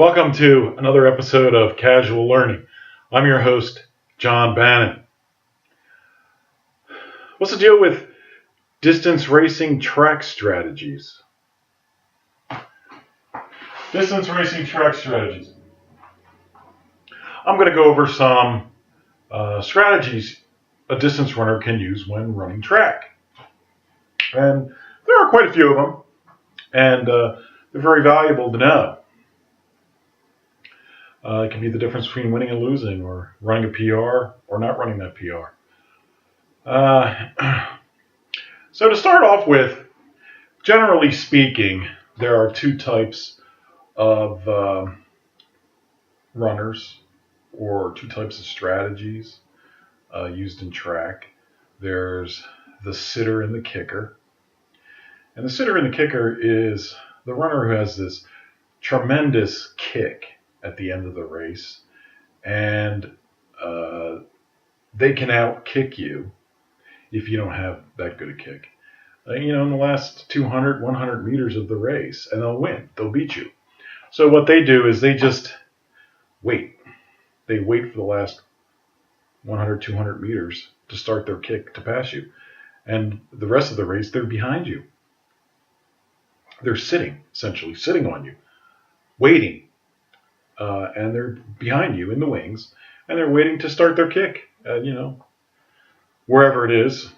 Welcome to another episode of Casual Learning. I'm your host, John Bannon. What's the deal with distance racing track strategies? Distance racing track strategies. I'm going to go over some strategies a distance runner can use when running track. And there are quite a few of them, and they're very valuable to know. It can be the difference between winning and losing, or running a PR, or not running that PR. So to start off with, generally speaking, there are two types of runners, or two types of strategies used in track. There's the sitter and the kicker. And the sitter and the kicker is the runner who has this tremendous kick at the end of the race, and they can out-kick you if you don't have that good a kick. In the last 200, 100 meters of the race, and they'll win. They'll beat you. So what they do is they just wait. They wait for the last 100, 200 meters to start their kick to pass you. And the rest of the race, they're behind you. They're sitting, essentially, sitting on you, waiting. And they're behind you in the wings, and they're waiting to start their kick, wherever it is.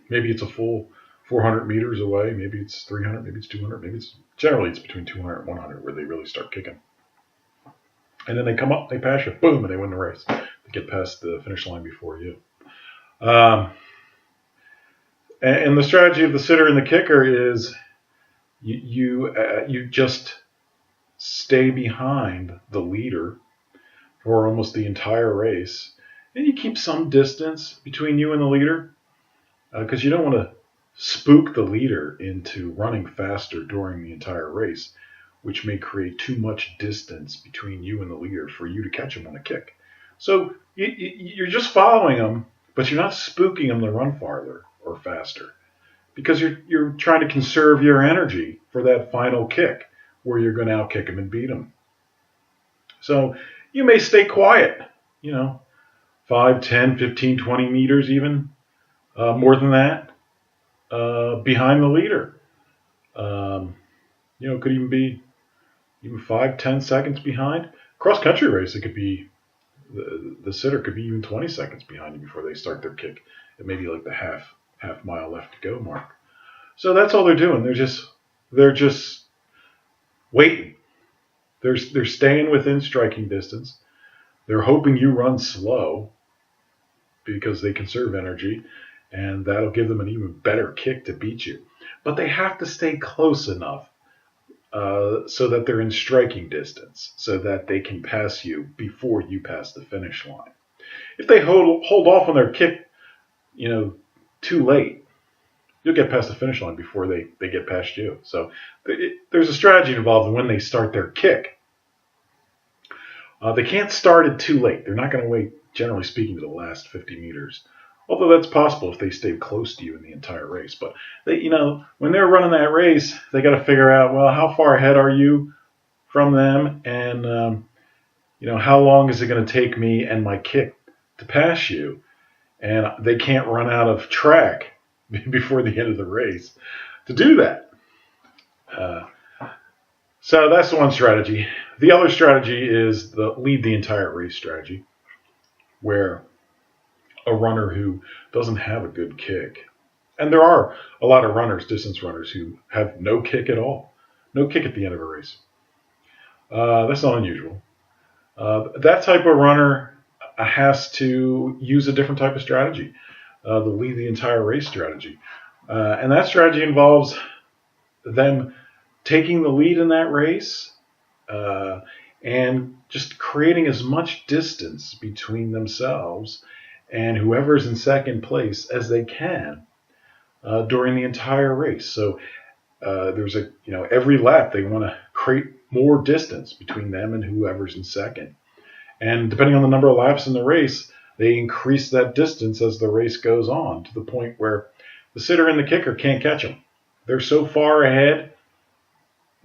Maybe it's a full 400 meters away, maybe it's 300, maybe it's 200, generally it's between 200 and 100 where they really start kicking. And then they come up, they pass you, boom, and they win the race. They get past the finish line before you. And the strategy of the sitter and the kicker is you just stay behind the leader for almost the entire race, and you keep some distance between you and the leader, because you don't want to spook the leader into running faster during the entire race, which may create too much distance between you and the leader for you to catch him on a kick. So you're just following him, but you're not spooking him to run farther or faster, because you're trying to conserve your energy for that final kick, where you're going to outkick him and beat him. So you may stay quiet, 5, 10, 15, 20 meters even, more than that, behind the leader. Could even be 5, 10 seconds behind. Cross-country race, it could be, the sitter could be even 20 seconds behind you before they start their kick. It may be like the half mile left to go mark. So that's all they're doing. They're just waiting. They're staying within striking distance. They're hoping you run slow because they conserve energy, and that'll give them an even better kick to beat you. But they have to stay close enough so that they're in striking distance, so that they can pass you before you pass the finish line. If they hold off on their kick, too late, you'll get past the finish line before they get past you. So there's a strategy involved when they start their kick. They can't start it too late. They're not going to wait, generally speaking, to the last 50 meters. Although that's possible if they stay close to you in the entire race. But when they're running that race, they got to figure out, well, how far ahead are you from them, and how long is it going to take me and my kick to pass you? And they can't run out of track before the end of the race to do that. So that's the one strategy. The other strategy is the lead the entire race strategy, where a runner who doesn't have a good kick, and there are a lot of runners, distance runners, who have no kick at all, no kick at the end of a race. That's not unusual. That type of runner has to use a different type of strategy, the lead the entire race strategy. And that strategy involves them taking the lead in that race and just creating as much distance between themselves and whoever's in second place as they can during the entire race. So there's every lap they want to create more distance between them and whoever's in second. And depending on the number of laps in the race, they increase that distance as the race goes on, to the point where the sitter and the kicker can't catch them. They're so far ahead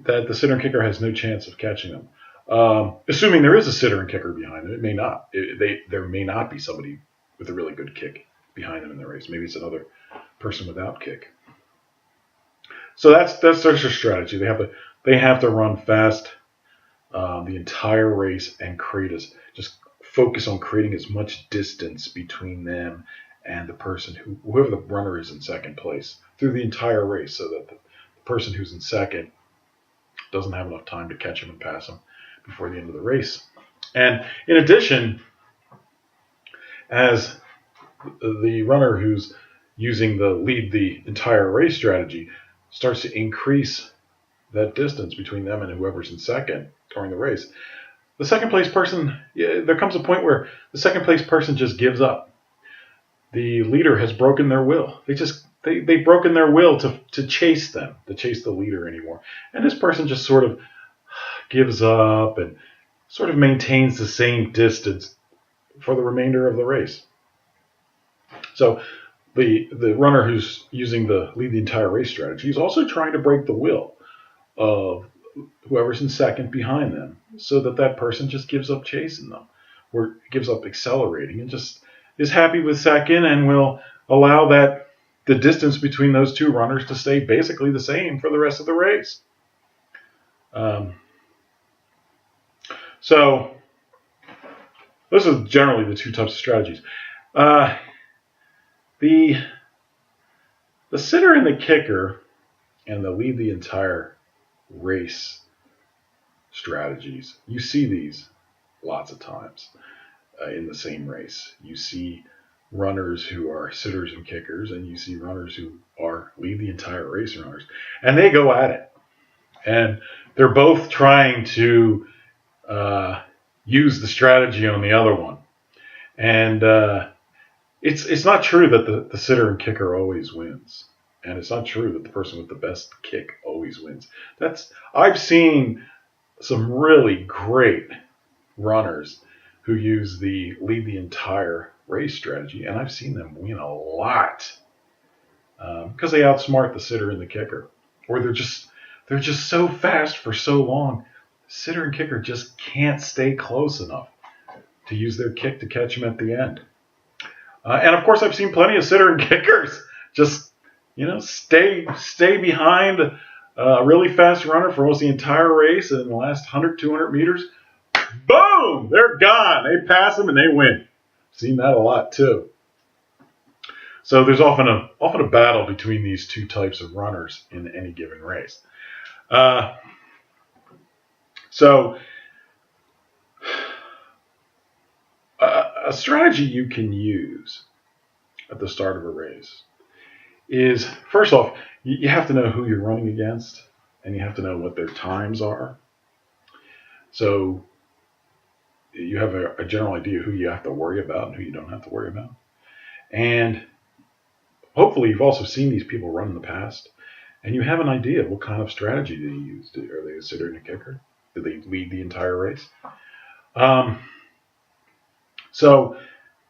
that the sitter and kicker has no chance of catching them. Assuming there is a sitter and kicker behind them. It may not. There may not be somebody with a really good kick behind them in the race. Maybe it's another person without kick. So that's their strategy. They have to run fast the entire race and just focus on creating as much distance between them and the person whoever the runner is in second place through the entire race, so that the person who's in second doesn't have enough time to catch him and pass him before the end of the race. And in addition, as the runner who's using the lead the entire race strategy starts to increase that distance between them and whoever's in second during the race, the second place person, there comes a point where the second place person just gives up. The leader has broken their will. They've broken their will to chase them, to chase the leader anymore. And this person just sort of gives up and sort of maintains the same distance for the remainder of the race. So the runner who's using the lead the entire race strategy is also trying to break the will of whoever's in second behind them, so that person just gives up chasing them, or gives up accelerating, and just is happy with second, and will allow the distance between those two runners to stay basically the same for the rest of the race. So those are generally the two types of strategies. The sitter and the kicker and the lead the entire race strategies, you see these lots of times in the same race. You see runners who are sitters and kickers, and you see runners who are lead the entire race runners, and they go at it, and they're both trying to use the strategy on the other one. And it's not true that the sitter and kicker always wins. And it's not true that the person with the best kick always wins. I've seen some really great runners who use the lead the entire race strategy, and I've seen them win a lot because they outsmart the sitter and the kicker, or they're just so fast for so long. The sitter and kicker just can't stay close enough to use their kick to catch them at the end. And of course, I've seen plenty of sitter and kickers just stay behind a really fast runner for almost the entire race, and in the last 100, 200 meters, boom, they're gone. They pass them and they win. Seen that a lot too. So there's often a battle between these two types of runners in any given race. So a strategy you can use at the start of a race is, first off, you have to know who you're running against, and you have to know what their times are. So you have a general idea who you have to worry about and who you don't have to worry about. And hopefully you've also seen these people run in the past, and you have an idea of what kind of strategy they use. Are they a sitter and a kicker? Do they lead the entire race? So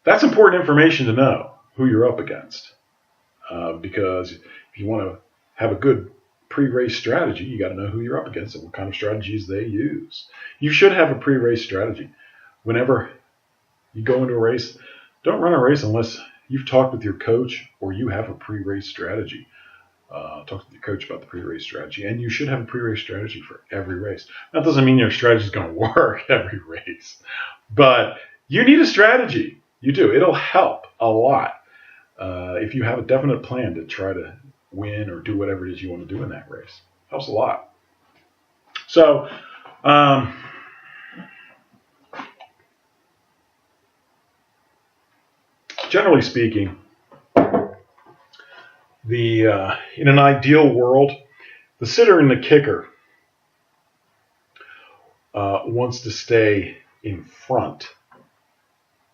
that's important information to know who you're up against. Because if you want to have a good pre-race strategy, you got to know who you're up against and what kind of strategies they use. You should have a pre-race strategy. Whenever you go into a race, don't run a race unless you've talked with your coach or you have a pre-race strategy. Talk with your coach about the pre-race strategy, and you should have a pre-race strategy for every race. That doesn't mean your strategy is going to work every race, but you need a strategy. You do. It'll help a lot. If you have a definite plan to try to win or do whatever it is you want to do in that race. Helps a lot. So, generally speaking, in an ideal world, the sitter and the kicker wants to stay in front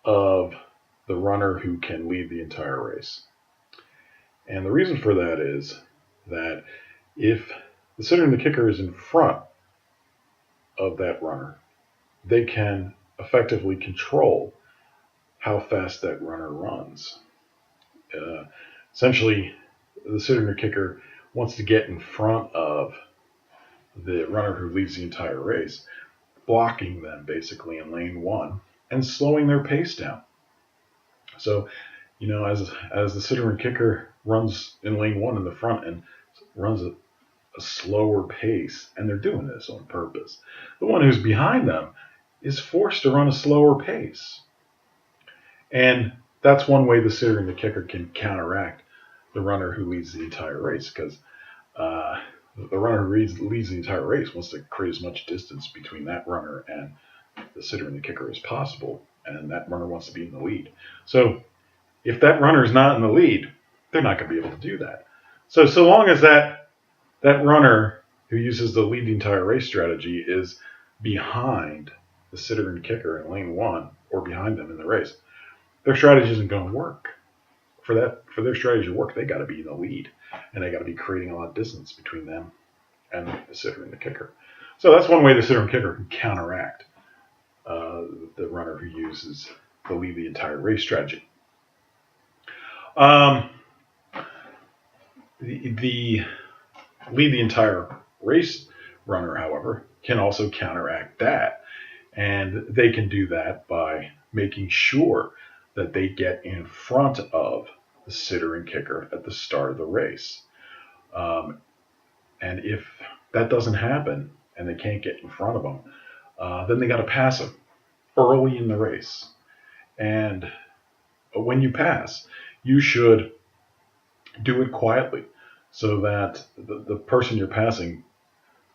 of the runner who can lead the entire race. And the reason for that is that if the sitter and the kicker is in front of that runner, they can effectively control how fast that runner runs. Essentially, the sitter and the kicker wants to get in front of the runner who leads the entire race. blocking them basically in lane one and slowing their pace down. So, as the sitter and kicker runs in lane one in the front and runs a slower pace, and they're doing this on purpose, the one who's behind them is forced to run a slower pace. And that's one way the sitter and the kicker can counteract the runner who leads the entire race, because the runner who leads the entire race wants to create as much distance between that runner and the sitter and the kicker as possible, and that runner wants to be in the lead. So if that runner is not in the lead, they're not going to be able to do that. So long as that runner who uses the lead the entire race strategy is behind the sitter and kicker in lane one or behind them in the race, their strategy isn't going to work. For their strategy to work, they got to be in the lead, and they got to be creating a lot of distance between them and the sitter and the kicker. So that's one way the sitter and kicker can counteract the runner who uses the lead the entire race strategy. The lead the entire race runner, however, can also counteract that. And they can do that by making sure that they get in front of the sitter and kicker at the start of the race. And if that doesn't happen and they can't get in front of them, then they got to pass them early in the race. And when you pass, you should do it quietly so that the person you're passing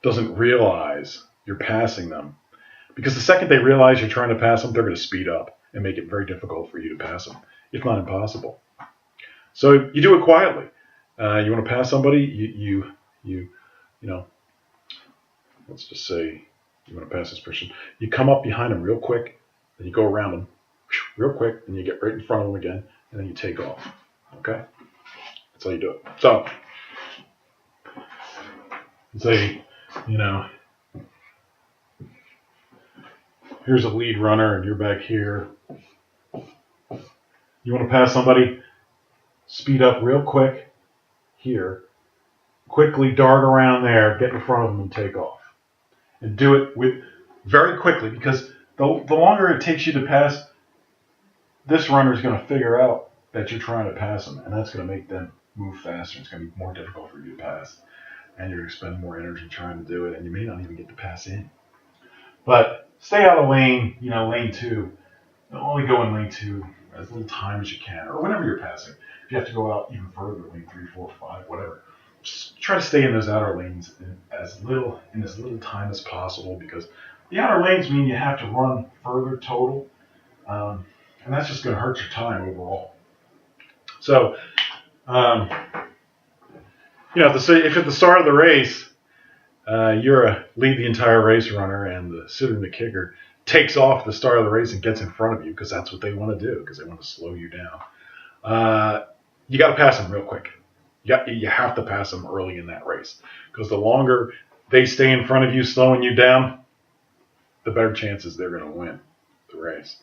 doesn't realize you're passing them. Because the second they realize you're trying to pass them, they're going to speed up and make it very difficult for you to pass them, if not impossible. So you do it quietly. You want to pass somebody, you let's just say you want to pass this person. You come up behind them real quick, and you go around them real quick, and you get right in front of them again, and then you take off. Okay? That's how you do it. So, say, here's a lead runner, and you're back here. You want to pass somebody, speed up real quick here, quickly dart around there, get in front of them, and take off. And do it very quickly, because the longer it takes you to pass, this runner is going to figure out that you're trying to pass them, and that's going to make them move faster. It's going to be more difficult for you to pass, and you're going to spend more energy trying to do it, and you may not even get to pass in. But stay out of lane two. Only go in lane two as little time as you can, or whenever you're passing. If you have to go out even further, lane 3, 4, 5, whatever, just try to stay in those outer lanes in as little time as possible, because the outer lanes mean you have to run further total, and that's just going to hurt your time overall. So, if at the start of the race you're a lead the entire race runner, and the sitter and the kicker takes off at the start of the race and gets in front of you, because that's what they want to do, because they want to slow you down. You got to pass them real quick. You have to pass them early in that race, because the longer they stay in front of you, slowing you down, the better chances they're going to win the race.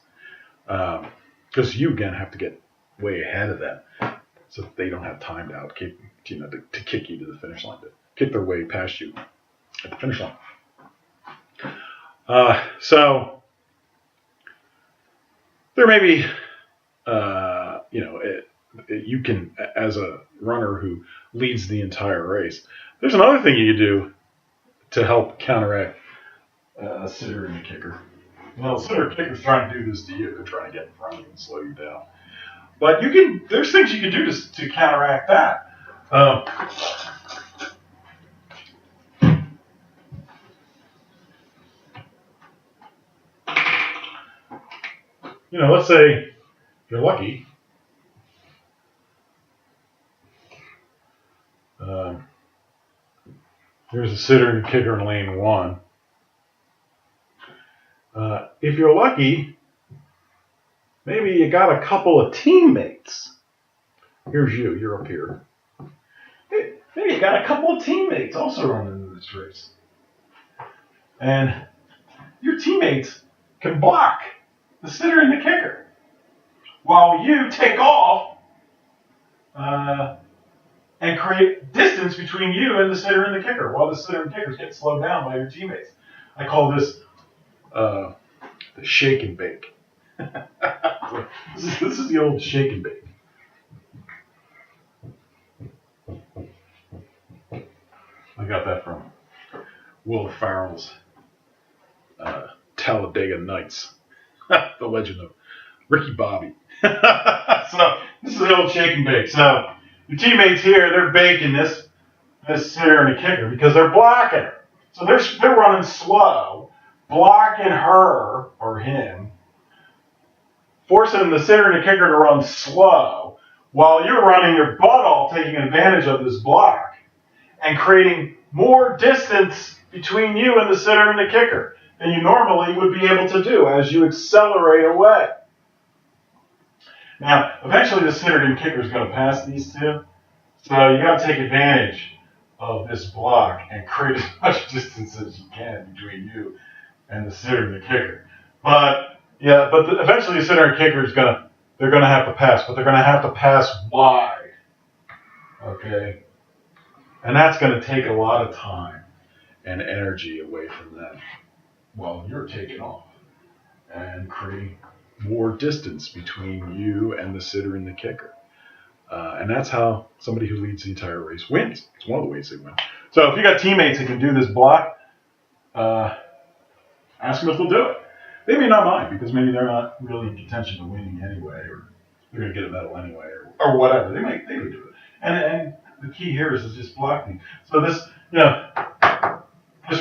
Because you, again, have to get way ahead of them, so that they don't have time to kick you to the finish line, to kick their way past you at the finish line. So there may be, you can, as a runner who leads the entire race, there's another thing you can do to help counteract a sitter and a kicker. The sitter and kicker's trying to do this to you. They're trying to get in front of you and slow you down. But there's things you can do to counteract that. Let's say if you're lucky, here's a sitter and kicker in lane 1. If you're lucky, maybe you got a couple of teammates. Here's you. You're up here. Maybe you got a couple of teammates also running into this race. And your teammates can block the sitter and the kicker while you take off and create distance between you and the sitter and the kicker, while the sitter and kickers get slowed down by your teammates. I call this the shake and bake. This is the old shake and bake. I got that from Will Ferrell's Talladega Nights, the legend of Ricky Bobby. So this is the old shake and bake. So your teammates here, they're baking this sitter and a kicker because they're blocking her. So they're running slow, blocking her or him, forcing the sitter and the kicker to run slow while you're running your butt off, taking advantage of this block and creating more distance between you and the sitter and the kicker than you normally would be able to do as you accelerate away. Now, eventually the sitter and kicker is going to pass these two, so you got to take advantage of this block and create as much distance as you can between you and the sitter and the kicker. But eventually the sitter and kicker they're going to have to pass, but they're going to have to pass wide. Okay, and that's going to take a lot of time and energy away from them while you're taking off and creating more distance between you and the sitter and the kicker. And that's how somebody who leads the entire race wins. It's one of the ways they win. So if you got teammates that can do this block, ask them if they'll do it. They may not mind because maybe they're not really in contention of winning anyway, or they're going to get a medal anyway, or whatever. They would do it. And the key here is just blocking. So this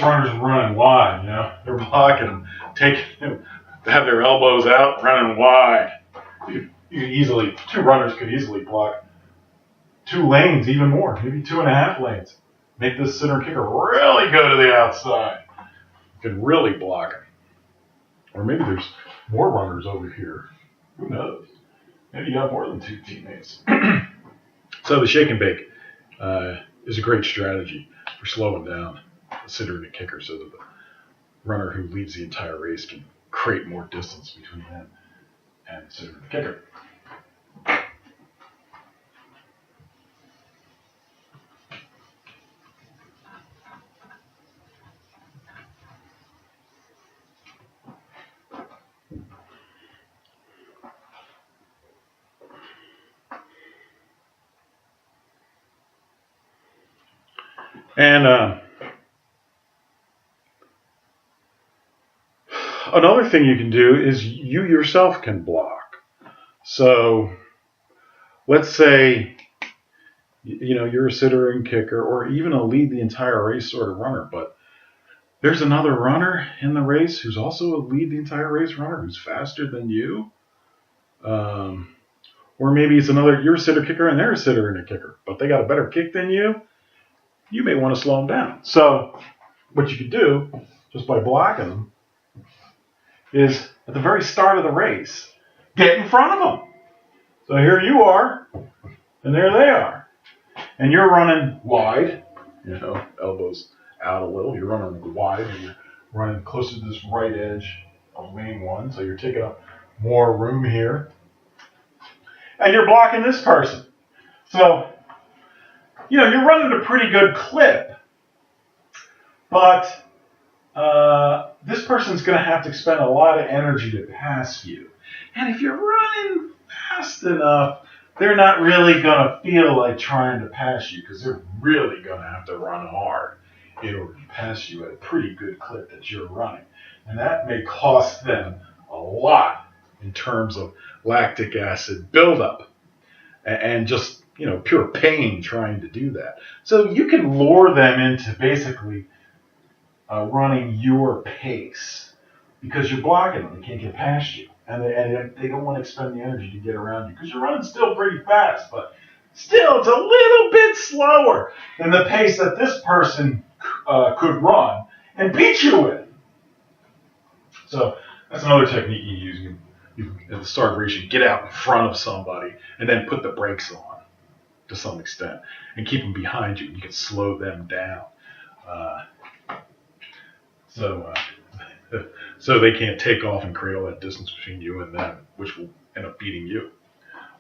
runner's running wide. They're blocking them, they have their elbows out, running wide. You can easily, two runners could easily block 2 lanes, even more, maybe 2.5 lanes. Make this sitter and kicker really go to the outside. You can really block it. Or maybe there's more runners over here. Who knows? Maybe you have more than 2 teammates. So the shake and bake is a great strategy for slowing down the sitter and the kicker so that the runner who leads the entire race can create more distance between them and the sitter and the kicker. And another thing you can do is you yourself can block. So let's say you're a sitter and kicker, or even a lead the entire race sort of runner, but there's another runner in the race who's also a lead the entire race runner who's faster than you. Or maybe it's you're a sitter kicker and they're a sitter and a kicker, but they got a better kick than you. You may want to slow them down. So what you could do, just by blocking them, is at the very start of the race, get in front of them. So here you are, and there they are. And you're running wide, elbows out a little. You're running wide, and you're running closer to this right edge of lane 1. So you're taking up more room here. And you're blocking this person. So you're running a pretty good clip, but this person's going to have to expend a lot of energy to pass you. And if you're running fast enough, they're not really going to feel like trying to pass you because they're really going to have to run hard in order to pass you at a pretty good clip that you're running. And that may cost them a lot in terms of lactic acid buildup and just pure pain trying to do that. So you can lure them into basically running your pace because you're blocking them. They can't get past you. And they don't want to expend the energy to get around you because you're running still pretty fast, but still it's a little bit slower than the pace that this person could run and beat you with. So that's another technique you use. You at the start of the race, you get out in front of somebody and then put the brakes on to some extent and keep them behind you. You can slow them down. So they can't take off and create all that distance between you and them, which will end up beating you.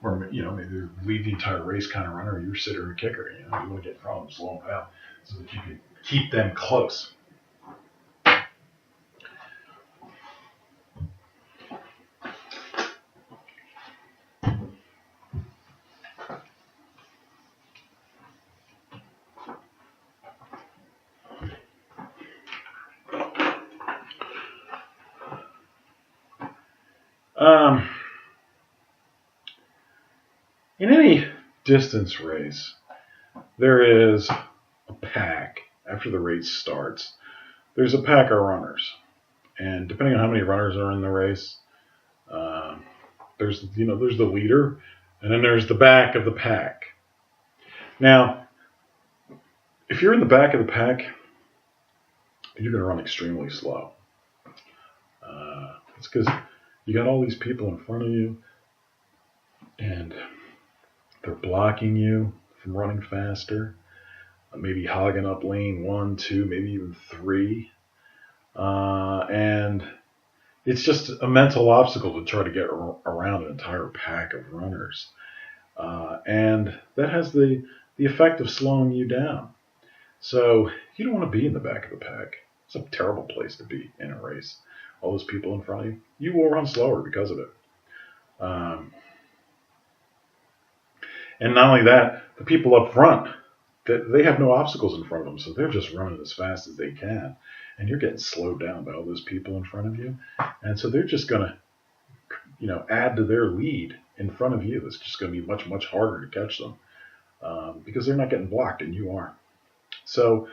Or maybe they're lead the entire race kind of runner, or you're sitter and kicker. You want to get in front of them, slow them down, so that you can keep them close. Um, in any distance race, there is a pack after the race starts. There's a pack of runners, and depending on how many runners are in the race, um, there's the leader, and then there's the back of the pack. Now, if you're in the back of the pack, you're going to run extremely slow. It's because you got all these people in front of you, and they're blocking you from running faster. Maybe hogging up lane 1, 2, maybe even 3. And it's just a mental obstacle to try to get around an entire pack of runners. And that has the effect of slowing you down. So you don't want to be in the back of the pack. It's a terrible place to be in a race. All those people in front of you, you will run slower because of it. And not only that, the people up front, they have no obstacles in front of them, so they're just running as fast as they can. And you're getting slowed down by all those people in front of you. And so they're just going to, add to their lead in front of you. It's just going to be much, much harder to catch them because they're not getting blocked and you are. So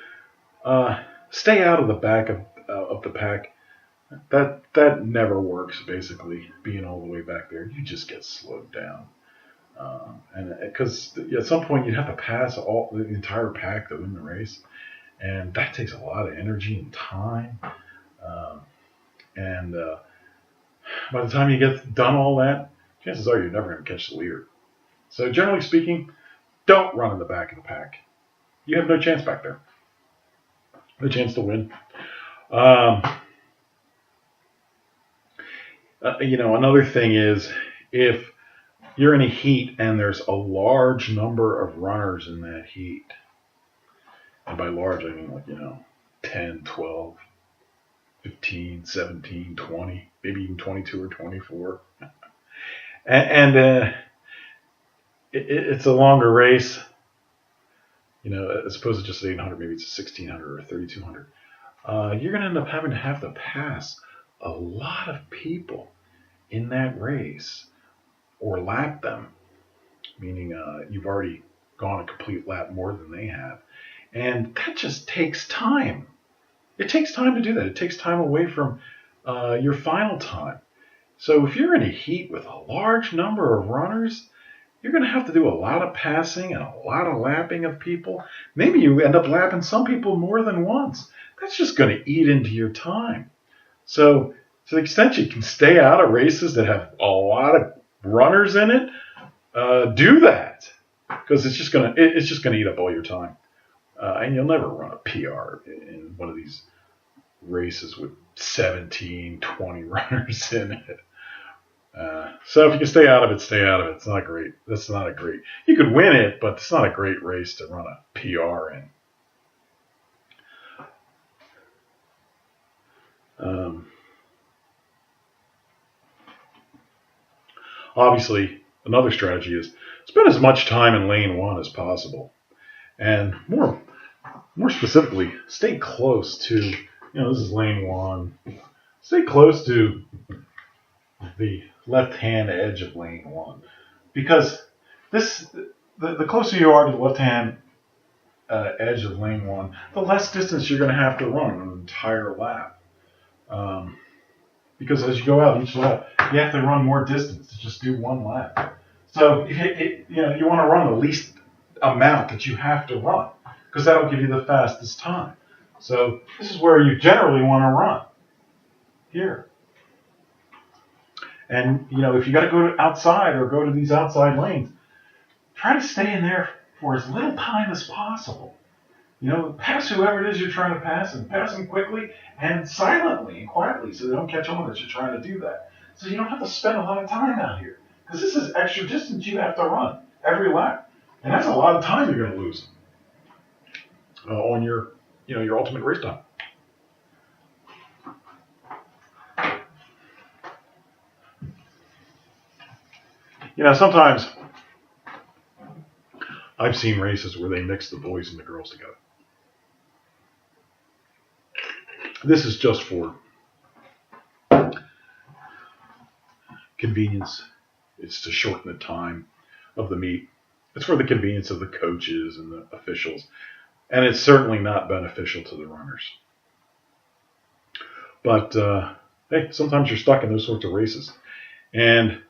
stay out of the back of the pack. That never works, basically, being all the way back there. You just get slowed down. And because at some point you have to pass the entire pack to win the race, and that takes a lot of energy and time. And by the time you get done all that, chances are you're never going to catch the leader. So generally speaking, don't run in the back of the pack. You have no chance back there. No chance to win. Another thing is if you're in a heat and there's a large number of runners in that heat, and by large I mean 10, 12, 15, 17, 20, maybe even 22 or 24. And it's a longer race, as opposed to just 800, maybe it's 1600 or 3200. You're going to end up having to pass a lot of people in that race or lap them, meaning you've already gone a complete lap more than they have. And that just takes time. It takes time to do that. It takes time away from your final time. So if you're in a heat with a large number of runners, you're going to have to do a lot of passing and a lot of lapping of people. Maybe you end up lapping some people more than once. That's just going to eat into your time. So to the extent you can stay out of races that have a lot of runners in it, do that, because it's just going to eat up all your time. And you'll never run a PR in one of these races with 17, 20 runners in it. So if you can stay out of it, stay out of it. It's not great. That's not a great. You could win it, but it's not a great race to run a PR in. Obviously, another strategy is spend as much time in lane 1 as possible, and more specifically, stay close to. This is lane 1. Stay close to the left-hand edge of lane 1, because the closer you are to the left-hand edge of lane 1, the less distance you're going to have to run an entire lap. Because as you go out each lap, you have to run more distance to just do one lap. So you want to run the least amount that you have to run, because that'll give you the fastest time. So this is where you generally want to run, here. And if you got to go outside or go to these outside lanes, try to stay in there for as little time as possible. Pass whoever it is you're trying to pass, and pass them quickly and silently and quietly so they don't catch on that you're trying to do that. So you don't have to spend a lot of time out here, because this is extra distance you have to run every lap. And that's a lot of time you're going to lose on your ultimate race time. Sometimes I've seen races where they mix the boys and the girls together. This is just for convenience. It's to shorten the time of the meet. It's for the convenience of the coaches and the officials. And it's certainly not beneficial to the runners. But, hey, sometimes you're stuck in those sorts of races. And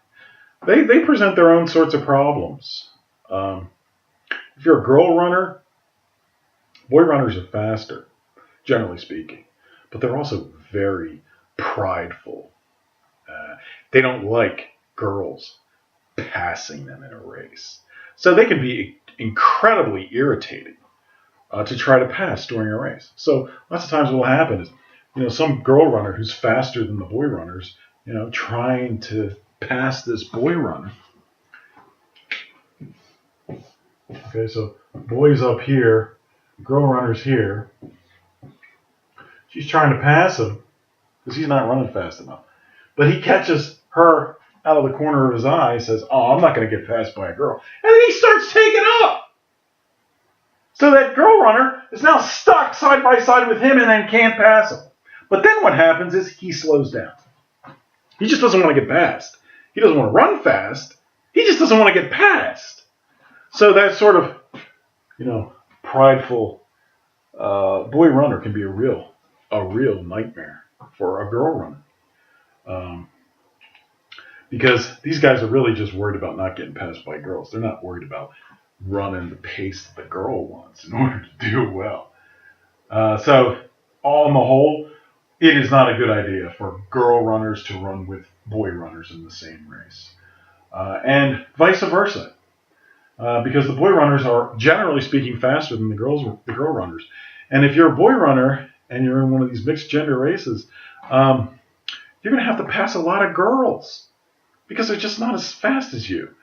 they present their own sorts of problems. If you're a girl runner, boy runners are faster, generally speaking. But they're also very prideful. They don't like girls passing them in a race. So they can be incredibly irritating to try to pass during a race. So lots of times what will happen is, some girl runner who's faster than the boy runners, trying to pass this boy runner. Okay, so boy's up here, girl runner's here. She's trying to pass him because he's not running fast enough. But he catches her out of the corner of his eye, says, "Oh, I'm not going to get passed by a girl." And then he starts taking up. So that girl runner is now stuck side by side with him and then can't pass him. But then what happens is he slows down. He just doesn't want to get passed. He doesn't want to run fast. He just doesn't want to get passed. So that sort of, prideful boy runner can be a real nightmare for a girl runner. Because these guys are really just worried about not getting passed by girls. They're not worried about running the pace that the girl wants in order to do well. So, on the whole, it is not a good idea for girl runners to run with boy runners in the same race. And vice versa. Because the boy runners are, generally speaking, faster than the girl runners. And if you're a boy runner and you're in one of these mixed gender races, you're going to have to pass a lot of girls because they're just not as fast as you,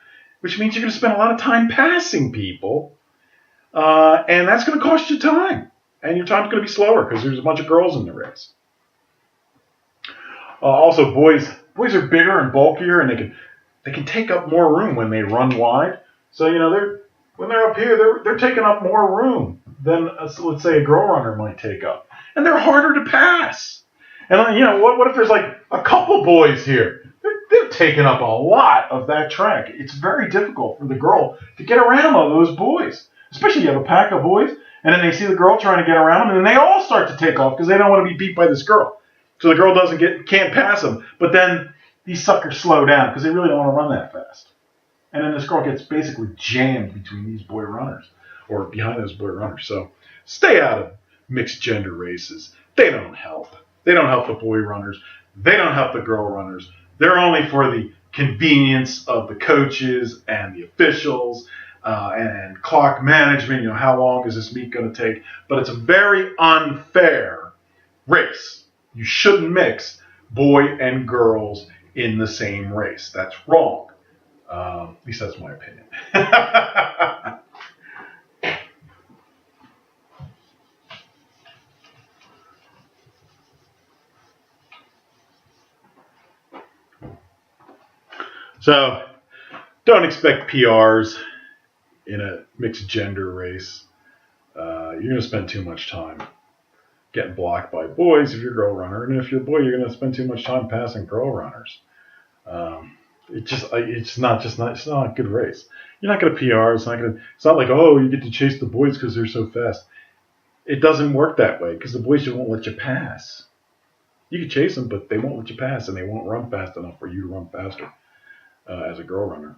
which means you're going to spend a lot of time passing people, and that's going to cost you time. And your time's going to be slower because there's a bunch of girls in the race. Also, boys are bigger and bulkier, and they can take up more room when they run wide. So, when they're up here, they're taking up more room than, let's say, a girl runner might take up. And they're harder to pass. And, what if there's like a couple boys here? They're taking up a lot of that track. It's very difficult for the girl to get around all those boys. Especially you have a pack of boys, and then they see the girl trying to get around them, and then they all start to take off because they don't want to be beat by this girl. So the girl can't pass them. But then these suckers slow down because they really don't want to run that fast. And then this girl gets basically jammed between these boy runners, or behind those boy runners. So stay out of mixed gender races. They don't help. They don't help the boy runners. They don't help the girl runners. They're only for the convenience of the coaches and the officials and clock management. How long is this meet going to take? But it's a very unfair race. You shouldn't mix boy and girls in the same race. That's wrong. At least that's my opinion. So, don't expect PRs in a mixed gender race. You're going to spend too much time getting blocked by boys if you're a girl runner, and if you're a boy, you're going to spend too much time passing girl runners. It's not a good race. You're not going to PR. It's not like, oh, you get to chase the boys because they're so fast. It doesn't work that way because the boys just won't let you pass. You can chase them, but they won't let you pass, and they won't run fast enough for you to run faster as a girl runner.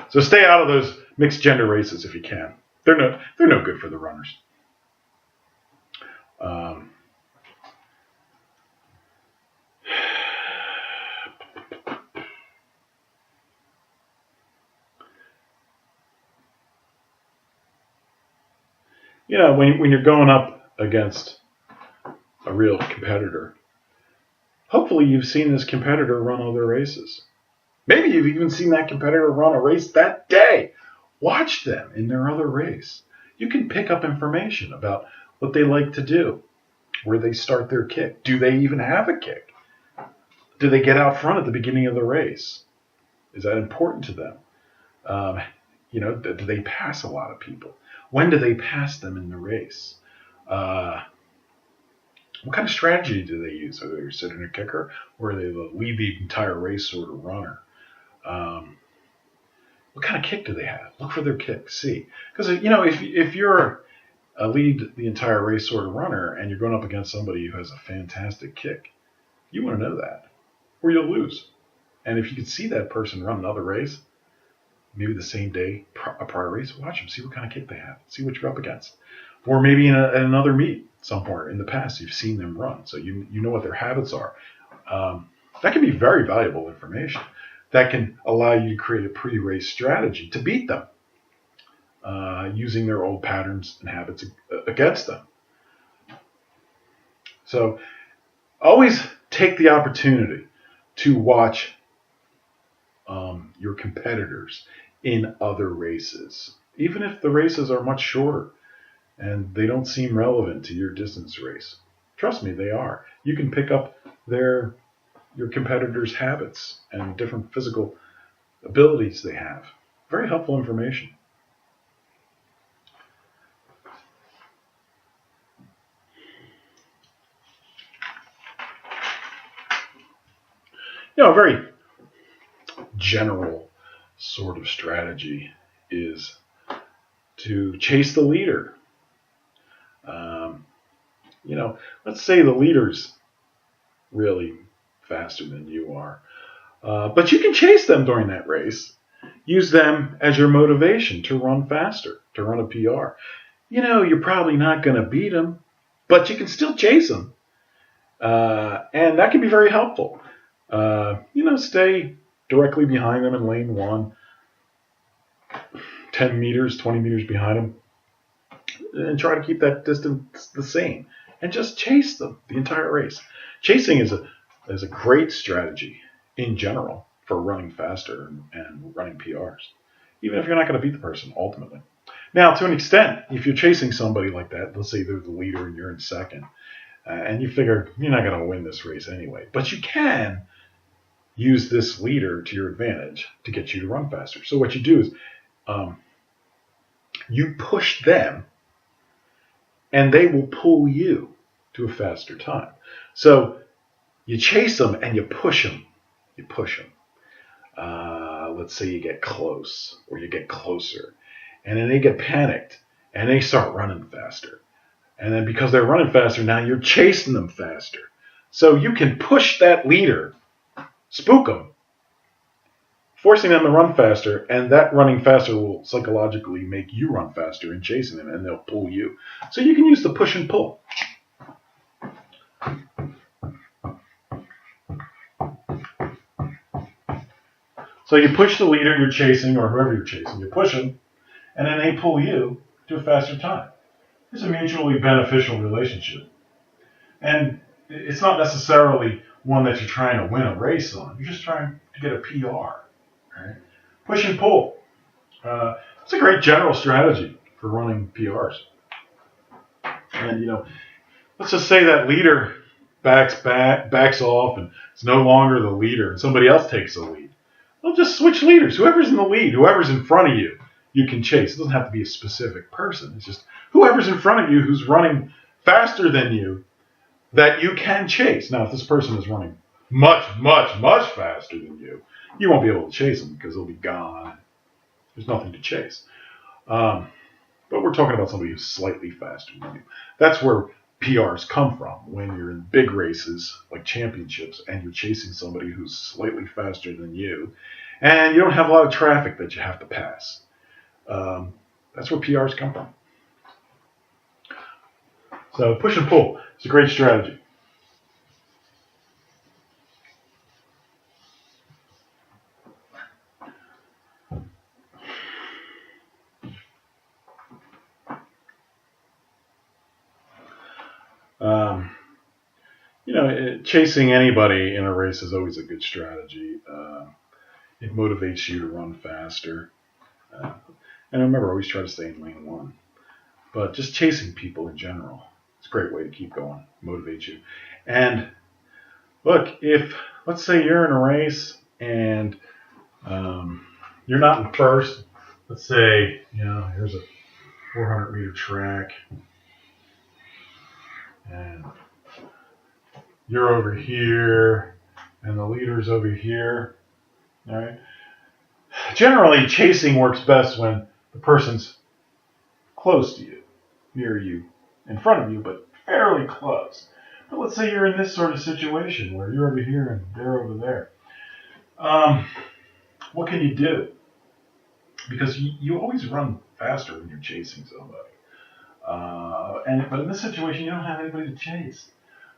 So stay out of those mixed gender races if you can. They're no good for the runners. When you're going up against a real competitor, hopefully you've seen this competitor run other races. Maybe you've even seen that competitor run a race that day. Watch them in their other race. You can pick up information about what they like to do, where they start their kick. Do they even have a kick? Do they get out front at the beginning of the race? Is that important to them? Do they pass a lot of people? When do they pass them in the race? What kind of strategy do they use? Are they sitting a kicker, or are they the lead the entire race sort of runner? Um, what kind of kick do they have? Look for their kick. See, because if you're a lead the entire race sort of runner and you're going up against somebody who has a fantastic kick, you want to know that, or you'll lose. And if you can see that person run another race, maybe the same day, a prior race, watch them, see what kind of kick they have, see what you're up against. Or maybe in another meet somewhere in the past, you've seen them run, so you know what their habits are. That can be very valuable information. That can allow you to create a pre-race strategy to beat them, using their old patterns and habits against them. So always take the opportunity to watch your competitors in other races, even if the races are much shorter and they don't seem relevant to your distance race. Trust me, they are. You can pick up your competitors' habits and different physical abilities they have. Very helpful information. A very general sort of strategy is to chase the leader. Let's say the leader's really faster than you are, but you can chase them during that race. Use them as your motivation to run faster, to run a PR. You're probably not going to beat them, but you can still chase them, and that can be very helpful. Stay directly behind them in lane 1, 10 meters, 20 meters behind them, and try to keep that distance the same, and just chase them the entire race. Chasing is a great strategy in general for running faster and running PRs, even if you're not going to beat the person ultimately. Now, to an extent, if you're chasing somebody like that, let's say they're the leader and you're in second, and you figure you're not going to win this race anyway, but you can use this leader to your advantage to get you to run faster. So what you do is you push them, and they will pull you to a faster time. So you chase them and you push them. You push them. Let's say you get close or you get closer, and then they get panicked and they start running faster. And then because they're running faster, now you're chasing them faster. So you can push that leader, spook them, forcing them to run faster, and that running faster will psychologically make you run faster in chasing them, and they'll pull you. So you can use the push and pull. So you push the leader you're chasing, or whoever you're chasing, you push them, and then they pull you to a faster time. It's a mutually beneficial relationship. And it's not necessarily one that you're trying to win a race on. You're just trying to get a PR. Right? Push and pull. It's a great general strategy for running PRs. And, let's just say that leader backs off, and it's no longer the leader, and somebody else takes the lead. Well, just switch leaders. Whoever's in the lead, whoever's in front of you, you can chase. It doesn't have to be a specific person. It's just whoever's in front of you who's running faster than you that you can chase. Now, if this person is running much, much, much faster than you, you won't be able to chase them because they'll be gone. There's nothing to chase. But we're talking about somebody who's slightly faster than you. That's where PRs come from, when you're in big races like championships and you're chasing somebody who's slightly faster than you, and you don't have a lot of traffic that you have to pass. That's where PRs come from. So push and pull is a great strategy. Chasing anybody in a race is always a good strategy. It motivates you to run faster. And remember, always try to stay in lane 1. But just chasing people in general, it's a great way to keep going, motivate you. And look, let's say you're in a race and you're not in first. Let's say, here's a 400-meter track. And you're over here, and the leader's over here. All right. Generally, chasing works best when the person's close to you, near you, in front of you, but fairly close. But let's say you're in this sort of situation where you're over here and they're over there. What can you do? Because you always run faster when you're chasing somebody. But in this situation, you don't have anybody to chase.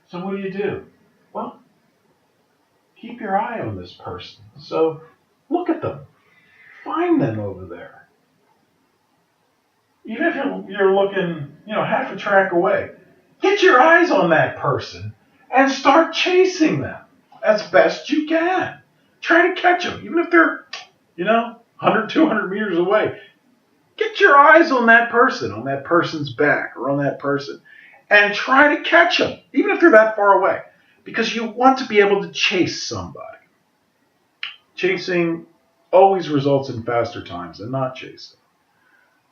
So what do? Well, keep your eye on this person. So look at them. Find them over there. Even if you're looking, half a track away, get your eyes on that person and start chasing them as best you can. Try to catch them, even if they're, 100, 200 meters away. Get your eyes on that person's back or on that person, and try to catch them, even if they're that far away, because you want to be able to chase somebody. Chasing always results in faster times than not chasing.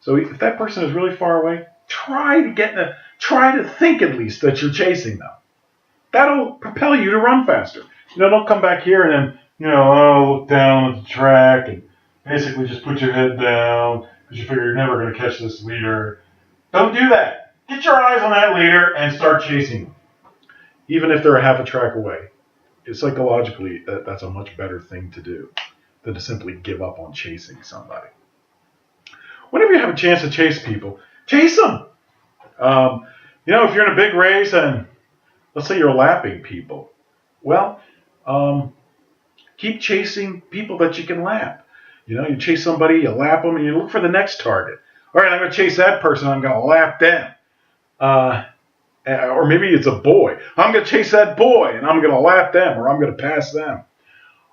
So if that person is really far away, try to think at least that you're chasing them. That'll propel you to run faster. Don't come back here and then, look down at the track and basically just put your head down because you figure you're never going to catch this leader. Don't do that. Get your eyes on that leader and start chasing them. Even if they're a half a track away. Psychologically, that's a much better thing to do than to simply give up on chasing somebody. Whenever you have a chance to chase people, chase them. If you're in a big race and let's say you're lapping people, well, keep chasing people that you can lap. You chase somebody, you lap them, and you look for the next target. All right, I'm going to chase that person. I'm going to lap them. Or maybe it's a boy. I'm going to chase that boy, and I'm going to lap them, or I'm going to pass them.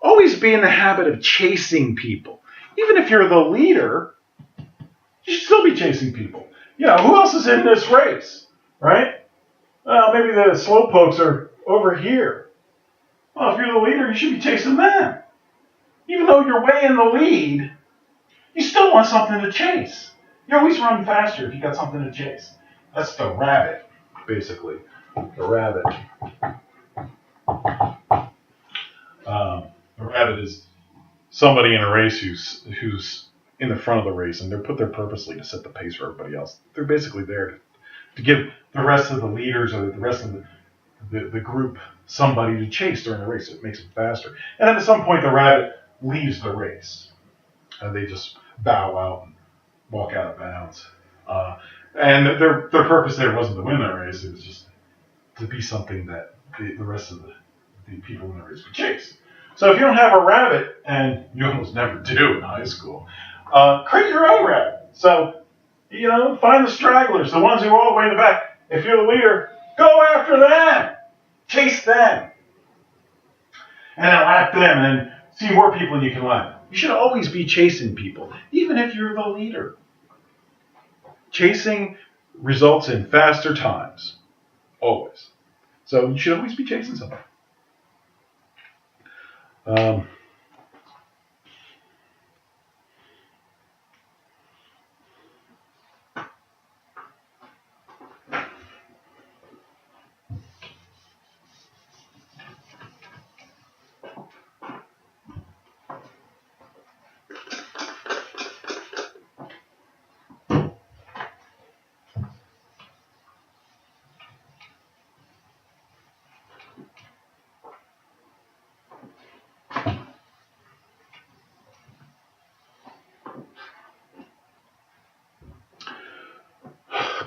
Always be in the habit of chasing people. Even if you're the leader, you should still be chasing people. Who else is in this race, right? Well, maybe the slowpokes are over here. Well, if you're the leader, you should be chasing them. Even though you're way in the lead, you still want something to chase. You always run faster if you got something to chase. That's the rabbit, basically. The rabbit. A rabbit is somebody in a race who's in the front of the race, and they're put there purposely to set the pace for everybody else. They're basically there to give the rest of the leaders or the rest of the group somebody to chase during the race. It makes it faster. And then at some point, the rabbit leaves the race, and they just bow out and walk out of bounds. And their purpose there wasn't to win that race. It was just to be something that the rest of the people in the race would chase. So if you don't have a rabbit, and you almost never do in high school, create your own rabbit. So, find the stragglers, the ones who are all the way in the back. If you're the leader, go after them. Chase them. And then lap them, and then see more people you can lap. You should always be chasing people, even if you're the leader. Chasing results in faster times. Always. So you should always be chasing somebody. A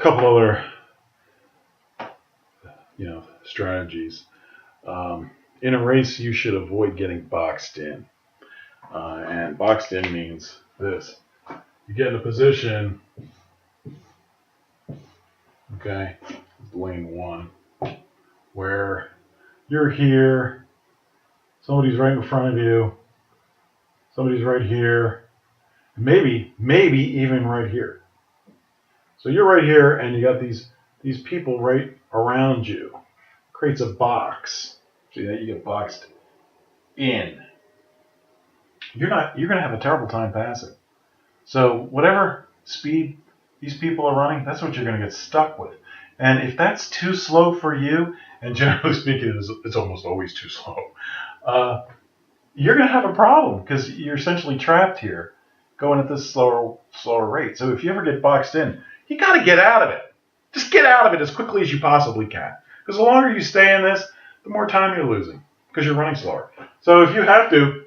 couple other, strategies. In a race, you should avoid getting boxed in. And boxed in means this. You get in a position, okay, lane one, where you're here, somebody's right in front of you, somebody's right here, maybe even right here. So you're right here, and you got these people right around you. Creates a box. See that you get boxed in. You're going to have a terrible time passing. So whatever speed these people are running, that's what you're going to get stuck with. And if that's too slow for you, and generally speaking, it's almost always too slow, you're going to have a problem because you're essentially trapped here going at this slower rate. So if you ever get boxed in, you got to get out of it. Just get out of it as quickly as you possibly can. Because the longer you stay in this, the more time you're losing because you're running slower. So if you have to,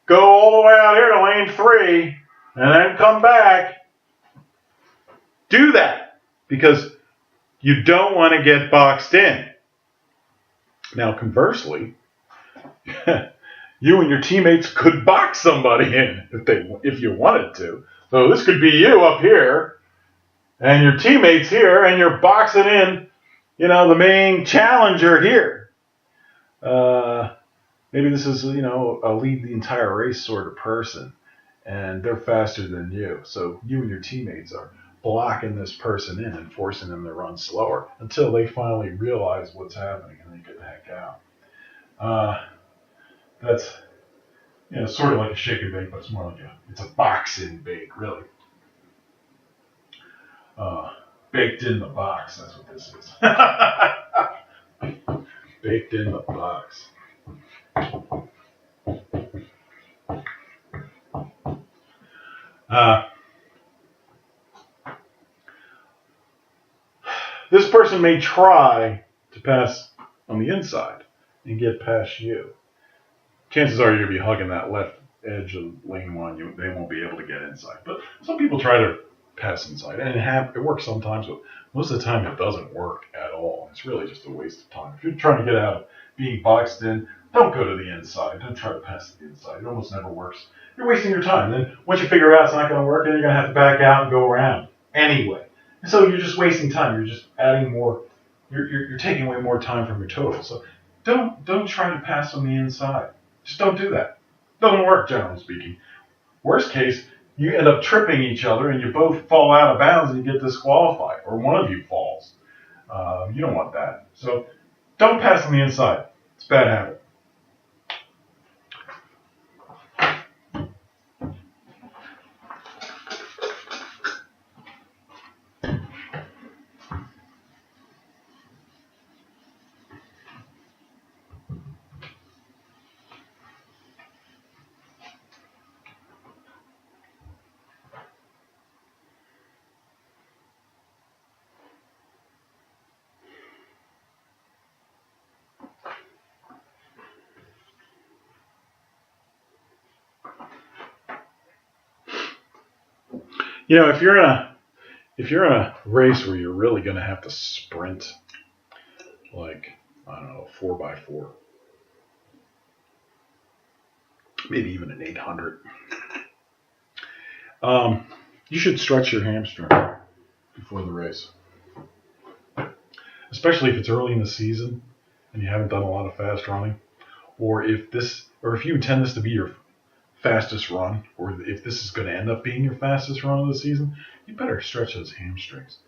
go all the way out here to lane 3 and then come back, do that because you don't want to get boxed in. Now, conversely, you and your teammates could box somebody in if you wanted to. So this could be you up here and your teammates here, and you're boxing in, the main challenger here. Maybe this is, a lead the entire race sort of person, and they're faster than you. So you and your teammates are blocking this person in and forcing them to run slower until they finally realize what's happening and they get the heck out. That's sort of like a shake and bake, but it's more like it's a boxing bake, really. Baked in the box, that's what this is. Baked in the box. This person may try to pass on the inside and get past you. Chances are you're going to be hugging that left edge of lane 1. They won't be able to get inside. But some people try to pass inside, and it works sometimes, but most of the time it doesn't work at all. It's really just a waste of time. If you're trying to get out of being boxed in, don't go to the inside. Don't try to pass to the inside. It almost never works. You're wasting your time. Then once you figure out it's not going to work, then you're going to have to back out and go around anyway. And so you're just wasting time. You're just adding more. You're taking away more time from your total. So don't try to pass on the inside. Just don't do that. Doesn't work, generally speaking. Worst case, you end up tripping each other and you both fall out of bounds and you get disqualified, or one of you falls. You don't want that. So don't pass on the inside. It's a bad habit. If you're in a race where you're really going to have to sprint, like, I don't know, 4x4, maybe even an 800, you should stretch your hamstring before the race, especially if it's early in the season and you haven't done a lot of fast running, or if you intend this to be your fastest run, or if this is going to end up being your fastest run of the season, you better stretch those hamstrings.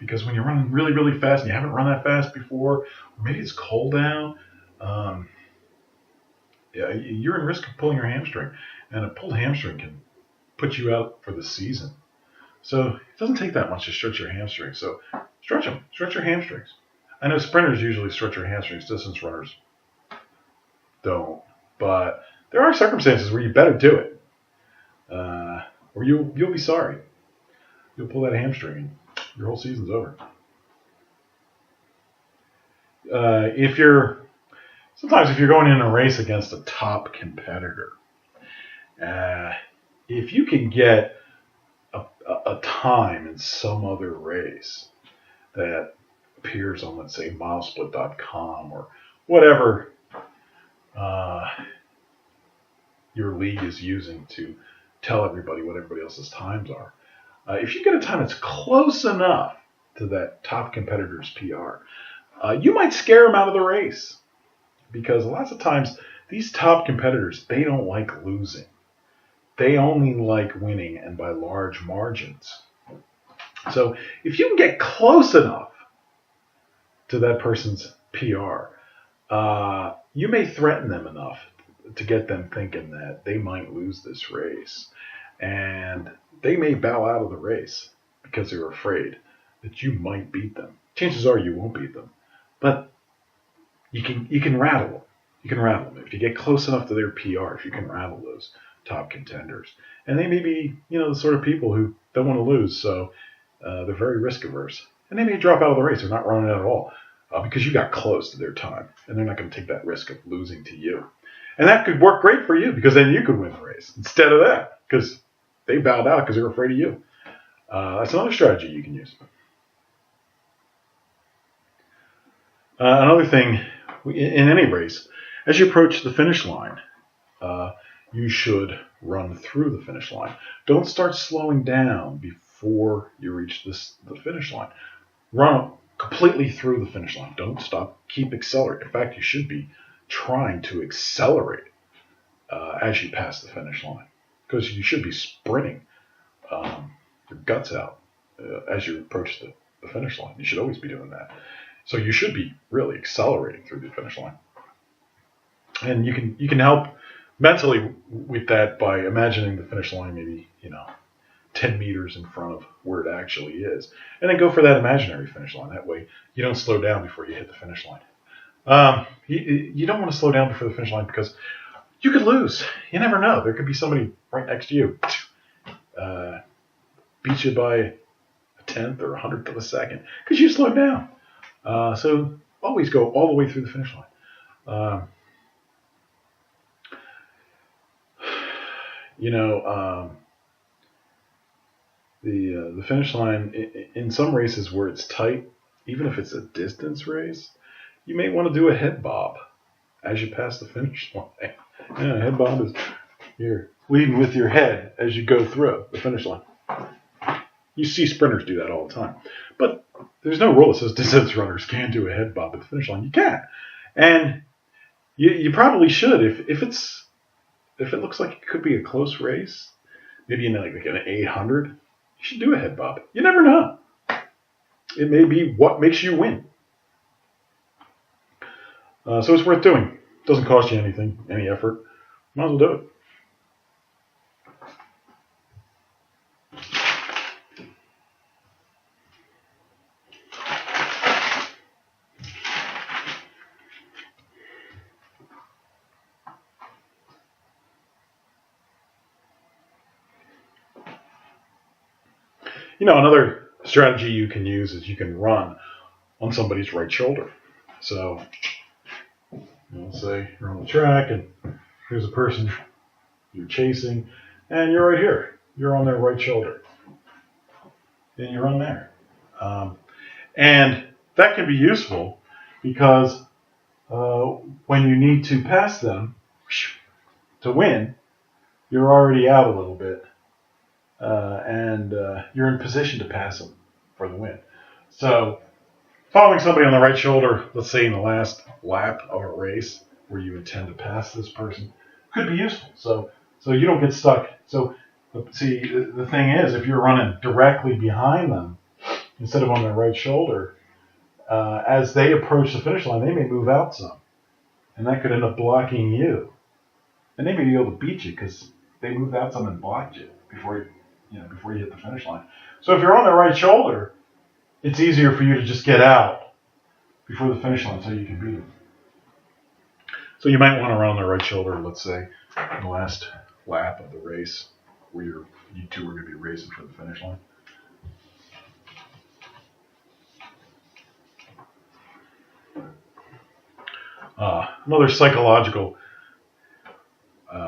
Because when you're running really, really fast and you haven't run that fast before, or maybe it's cold out, you're in risk of pulling your hamstring. And a pulled hamstring can put you out for the season. So it doesn't take that much to stretch your hamstrings. So stretch them. Stretch your hamstrings. I know sprinters usually stretch their hamstrings. Distance runners don't. But there are circumstances where you better do it, or you'll be sorry. You'll pull that hamstring, and your whole season's over. Sometimes if you're going in a race against a top competitor, if you can get a time in some other race that appears on, let's say, milesplit.com or whatever your league is using to tell everybody what everybody else's times are. If you get a time that's close enough to that top competitor's PR, you might scare them out of the race. Because lots of times, these top competitors, they don't like losing. They only like winning, and by large margins. So if you can get close enough to that person's PR, you may threaten them enough to get them thinking that they might lose this race. And they may bow out of the race because they're afraid that you might beat them. Chances are you won't beat them, but you can rattle them. You can rattle them if you get close enough to their PRs. You can rattle those top contenders, and they may be the sort of people who don't want to lose, so they're very risk averse, and they may drop out of the race. They're not running it at all because you got close to their time, and they're not going to take that risk of losing to you. And that could work great for you because then you could win the race instead of that because they bowed out because they're afraid of you. That's another strategy you can use. Another thing, in any race, as you approach the finish line, you should run through the finish line. Don't start slowing down before you reach the finish line. Run completely through the finish line. Don't stop. Keep accelerating. In fact, you should be trying to accelerate as you pass the finish line because you should be sprinting your guts out as you approach the finish line. You should always be doing that. So you should be really accelerating through the finish line. And you can help mentally with that by imagining the finish line maybe 10 meters in front of where it actually is, and then go for that imaginary finish line. That way you don't slow down before you hit the finish line. You don't want to slow down before the finish line because you could lose. You never know. There could be somebody right next to you, beat you by a tenth or 100th of a second because you slowed down. So always go all the way through the finish line. The finish line in some races where it's tight, even if it's a distance race, you may want to do a head bob as you pass the finish line. Yeah, head bob is you're leading with your head as you go through the finish line. You see sprinters do that all the time, but there's no rule that says distance runners can't do a head bob at the finish line. You can, and you probably should if it looks like it could be a close race, maybe in like an 800. You should do a head bob. You never know. It may be what makes you win. So it's worth doing. It doesn't cost you anything, any effort. Might as well do it. Another strategy you can use is you can run on somebody's right shoulder. So, let's say you're on the track and here's a person you're chasing, and you're right here. You're on their right shoulder. And you run there. And that can be useful because when you need to pass them to win, you're already out a little bit. And you're in position to pass them for the win. So following somebody on the right shoulder, let's say in the last lap of a race where you intend to pass this person, could be useful. So you don't get stuck. So see, the thing is, if you're running directly behind them instead of on their right shoulder, as they approach the finish line, they may move out some, and that could end up blocking you. And they may be able to beat you because they moved out some and blocked you before you hit the finish line. So if you're on their right shoulder, it's easier for you to just get out before the finish line so you can beat them. So you might want to run on their right shoulder, let's say, in the last lap of the race where you two are going to be racing for the finish line. Another psychological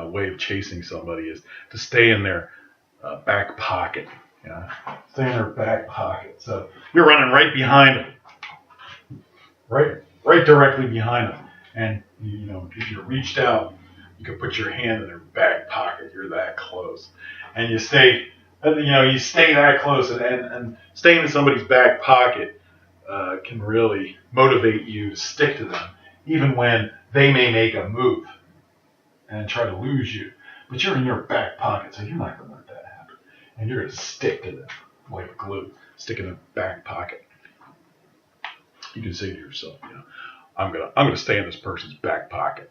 way of chasing somebody is to stay in their back pocket. Stay in their back pocket. So you're running right behind them, right directly behind them, and if you reached out, you could put your hand in their back pocket. You're that close, and you stay that close, and staying in somebody's back pocket can really motivate you to stick to them, even when they may make a move and try to lose you. But you're in your back pocket, so you're not going to let that happen. And you're going to stick to them like glue, stick in their back pocket. You can say to yourself, I'm gonna stay in this person's back pocket.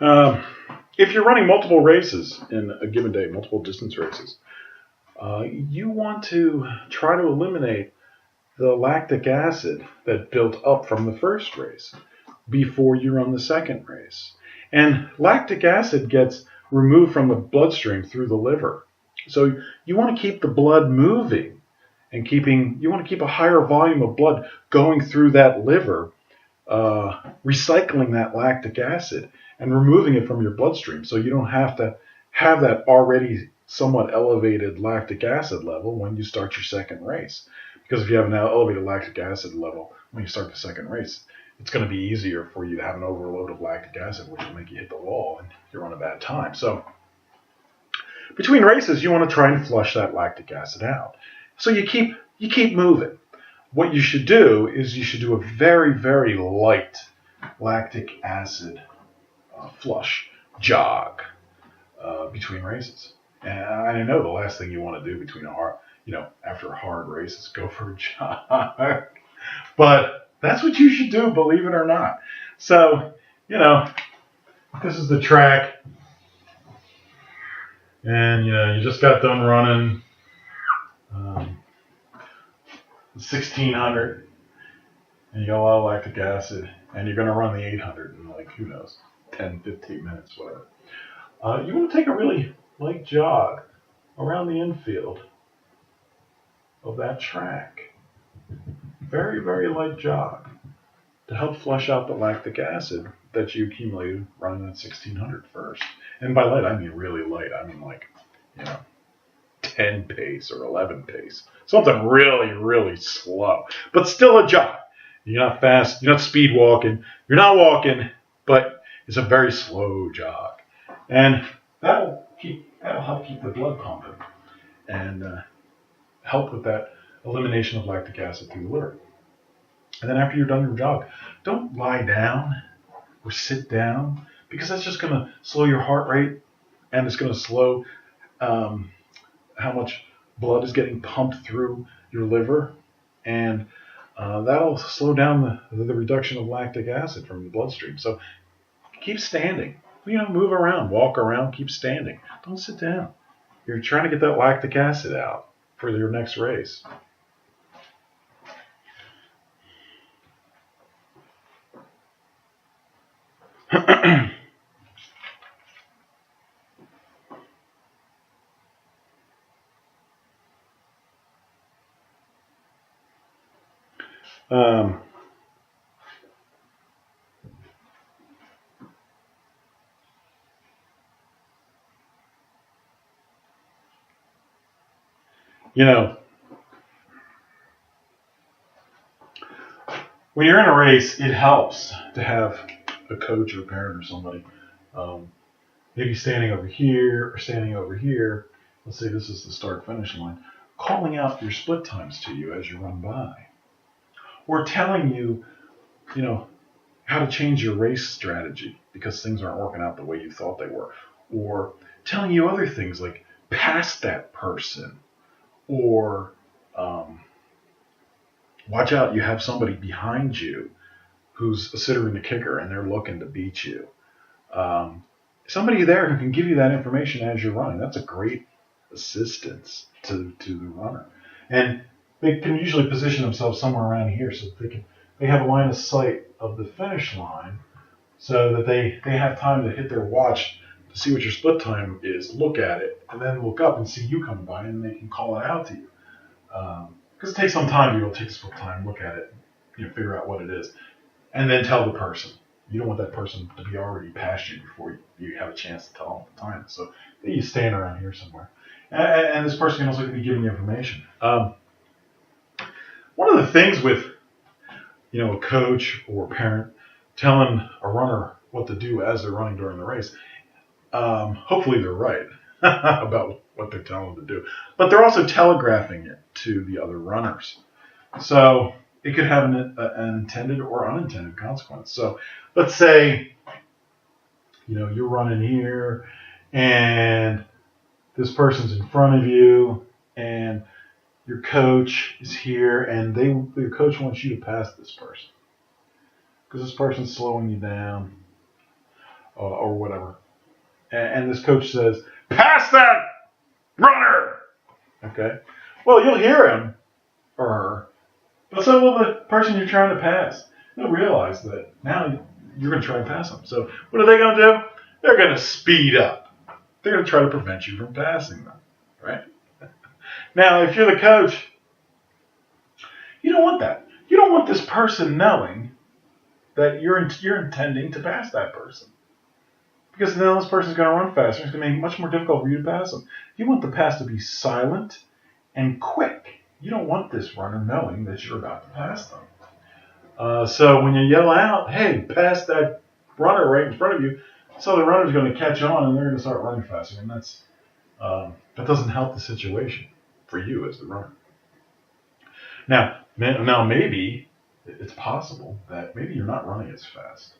Um, if you're running multiple races in a given day, multiple distance races, you want to try to eliminate the lactic acid that built up from the first race before you run the second race. And lactic acid gets removed from the bloodstream through the liver. So you want to keep the blood moving and you want to keep a higher volume of blood going through that liver, recycling that lactic acid and removing it from your bloodstream so you don't have to have that already somewhat elevated lactic acid level when you start your second race. Because if you have an elevated lactic acid level when you start the second race, it's going to be easier for you to have an overload of lactic acid, which will make you hit the wall and you're on a bad time. So between races, you want to try and flush that lactic acid out. So you keep moving. What you should do is you should do a very, very light lactic acid flush jog between races. And I know the last thing you want to do between after a hard race is go for a jog. But that's what you should do, believe it or not. So, this is the track. And, you just got done running 1600. And you got a lot of lactic acid. And you're going to run the 800 in, who knows, 10, 15 minutes, whatever. You want to take a really light jog around the infield of that track. Very, very light jog to help flush out the lactic acid that you accumulated running that 1600 first. And by light, I mean really light. I mean 10 pace or 11 pace. Something really, really slow, but still a jog. You're not fast. You're not speed walking. You're not walking, but it's a very slow jog. And that'll help keep the blood pumping and help with that elimination of lactic acid through the liver. And then after you're done your jog, don't lie down or sit down because that's just going to slow your heart rate and it's going to slow how much blood is getting pumped through your liver. And that'll slow down the reduction of lactic acid from your bloodstream. So keep standing. Move around, walk around, keep standing. Don't sit down. You're trying to get that lactic acid out for your next race. When you're in a race, it helps to have a coach or a parent or somebody, maybe standing over here or standing over here. Let's say this is the start-finish line, calling out your split times to you as you run by, or telling you, how to change your race strategy because things aren't working out the way you thought they were, or telling you other things like pass that person, or watch out, you have somebody behind you who's a sitter and a kicker and they're looking to beat you. Somebody there who can give you that information as you're running. That's a great assistance to the runner. And they can usually position themselves somewhere around here so that they have a line of sight of the finish line so that they have time to hit their watch to see what your split time is, look at it, and then look up and see you coming by and they can call it out to you. Because it takes some time to be able to take a split time, look at it, figure out what it is, and then tell the person. You don't want that person to be already past you before you have a chance to tell them the time. So you stand around here somewhere. And this person can also be giving you information. One of the things with, a coach or a parent telling a runner what to do as they're running during the race, hopefully they're right about what they're telling them to do. But they're also telegraphing it to the other runners. So it could have an intended or unintended consequence. So let's say, you're running here and this person's in front of you and your coach is here and your coach wants you to pass this person because this person's slowing you down. or whatever. And this coach says, pass that runner. Okay. Well, you'll hear him or her, but so will the person you're trying to pass. They'll realize that now you're going to try and pass them. So what are they going to do? They're going to speed up. They're going to try to prevent you from passing them, right? Now, if you're the coach, you don't want that. You don't want this person knowing that you're intending to pass that person. Because then this person's going to run faster. It's going to make it much more difficult for you to pass them. You want the pass to be silent and quick. You don't want this runner knowing that you're about to pass them. So when you yell out, hey, pass that runner right in front of you, so the runner's going to catch on and they're going to start running faster. And that doesn't help the situation for you as the runner. Now maybe it's possible that maybe you're not running as fast,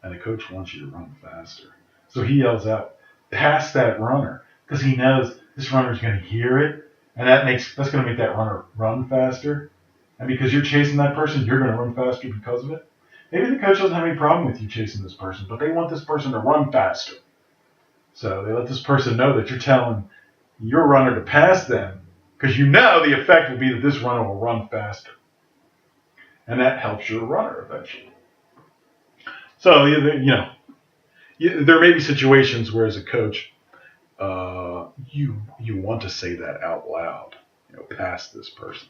and the coach wants you to run faster. So he yells out, pass that runner, because he knows this runner's going to hear it, and that's going to make that runner run faster. And because you're chasing that person, you're going to run faster because of it. Maybe the coach doesn't have any problem with you chasing this person, but they want this person to run faster. So they let this person know that you're telling your runner to pass them, because you know the effect will be that this runner will run faster. And that helps your runner eventually. So, there may be situations where as a coach, you want to say that out loud, pass this person.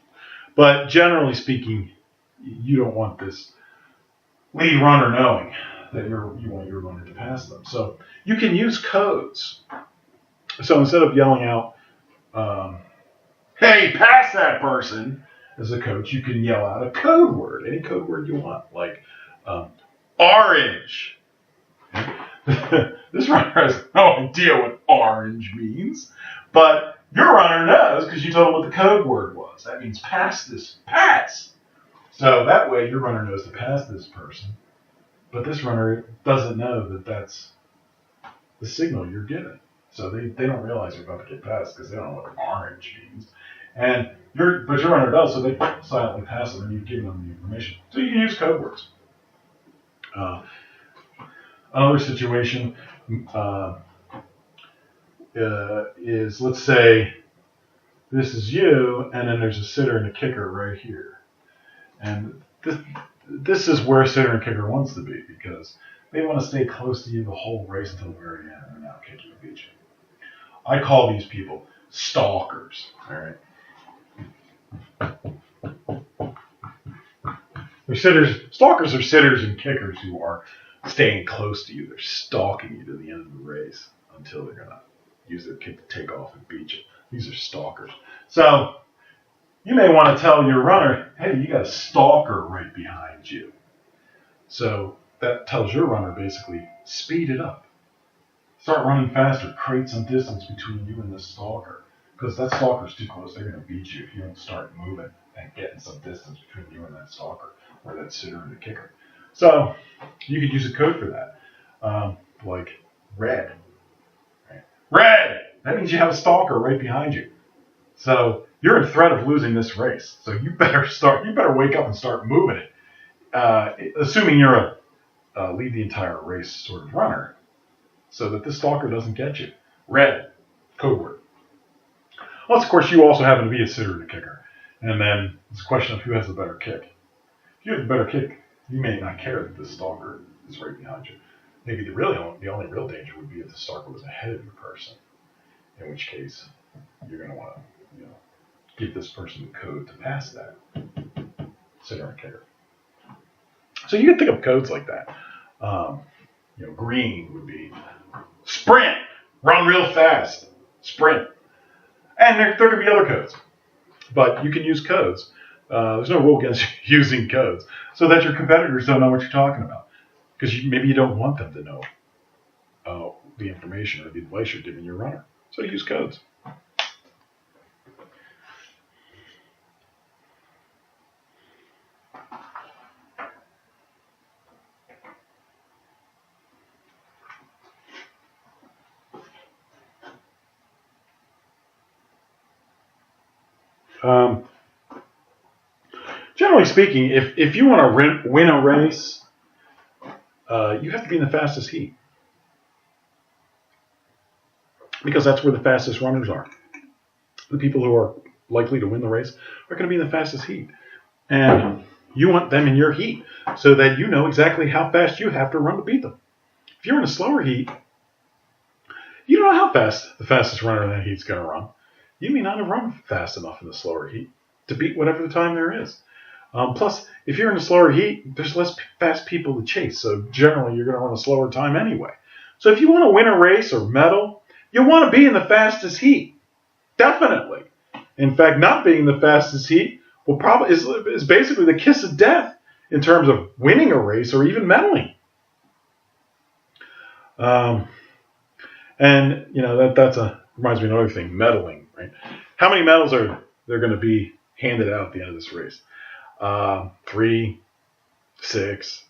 But generally speaking, you don't want this lead runner knowing that you want your runner to pass them. So you can use codes. So instead of yelling out, hey, pass that person, as a coach, you can yell out a code word, any code word you want, like orange. This runner has no idea what orange means, but your runner knows because you told him what the code word was. That means pass. So that way your runner knows to pass this person, but this runner doesn't know that that's the signal you're giving. So they don't realize they're about to get passed because they don't know what orange means. But your runner does, so they silently pass them and you've given them the information. So you can use code words. Another situation is, let's say this is you, and then there's a sitter and a kicker right here. And this is where a sitter and kicker wants to be, because they want to stay close to you the whole race until the very end and not kick you and beat you. I call these people stalkers, all right? Stalkers are sitters and kickers who are staying close to you. They're stalking you to the end of the race until they're going to use their kick to take off and beat you. These are stalkers. So you may want to tell your runner, hey, you got a stalker right behind you. So that tells your runner basically, speed it up. Start running faster. Create some distance between you and the stalker. Because that stalker's too close. They're going to beat you if you don't start moving and getting some distance between you and that stalker, or that sitter and the kicker. So you could use a code for that, like red. Right? Red! That means you have a stalker right behind you. So you're in threat of losing this race. So you better wake up and start moving it. Assuming you're a lead the entire race sort of runner, so that this stalker doesn't get you. Red, code word. Well, of course, you also happen to be a sitter and a kicker. And then it's a question of who has the better kick. If you have the better kick, you may not care that this stalker is right behind you. Maybe the only real danger would be if the stalker was ahead of your person, in which case you're going to want to give this person the code to pass that sitter and kicker. So you can think of codes like that. Green would be sprint, run real fast, sprint. And there could be other codes, but you can use codes. There's no rule against using codes, so that your competitors don't know what you're talking about, because maybe you don't want them to know the information or the advice you're giving your runner. So use codes. Generally speaking, if you want to win a race, you have to be in the fastest heat. because that's where the fastest runners are. The people who are likely to win the race are going to be in the fastest heat. And you want them in your heat so that you know exactly how fast you have to run to beat them. If you're in a slower heat, you don't know how fast the fastest runner in that heat's going to run. You may not have run fast enough in the slower heat to beat whatever the time there is. Plus, if you're in a slower heat, there's less fast people to chase. So generally, you're going to run a slower time anyway. So if you want to win a race or medal, you want to be in the fastest heat. Definitely. In fact, not being the fastest heat will probably is basically the kiss of death in terms of winning a race or even medaling. And that reminds me of another thing, medaling, right? How many medals are there going to be handed out at the end of this race? 3, 6.